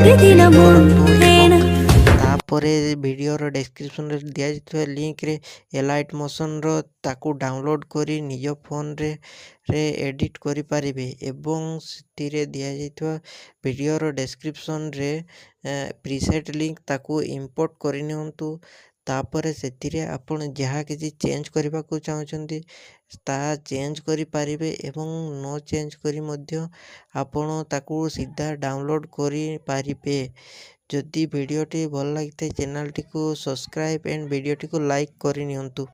କରନ୍ତୁ ଏବଂ ତାପରେ ଭିଡ଼ିଓର ଡେସ୍କ୍ରିପସନ୍ରେ ଦିଆଯାଇଥିବା ଲିଙ୍କରେ ଏଲାଇଟ୍ ମୋସନ୍ର ତାକୁ ଡାଉନଲୋଡ଼୍ କରି ନିଜ ଫୋନରେ ଏଡ଼ିଟ୍ କରିପାରିବେ ଏବଂ ସେଥିରେ ଦିଆଯାଇଥିବା ଭିଡ଼ିଓର ଡେସ୍କ୍ରିପସନ୍ରେ ପ୍ରିସେଟ୍ ଲିଙ୍କ ତାକୁ ଇମ୍ପୋର୍ଟ କରିନିଅନ୍ତୁ। ତାପରେ ସେଥିରେ ଆପଣ ଯାହା କିଛି ଚେଞ୍ଜ କରିବାକୁ ଚାହୁଁଛନ୍ତି ତାହା ଚେଞ୍ଜ କରିପାରିବେ ଏବଂ ନ ଚେଞ୍ଜ କରି ମଧ୍ୟ ଆପଣ ତାକୁ ସିଧା ଡାଉନଲୋଡ଼୍ କରିପାରିବେ। ଯଦି ଭିଡ଼ିଓଟି ଭଲ ଲାଗିଥାଏ ଚ୍ୟାନେଲଟିକୁ ସବସ୍କ୍ରାଇବ୍ ଆଣ୍ଡ ଭିଡ଼ିଓଟିକୁ ଲାଇକ୍ କରିନିଅନ୍ତୁ।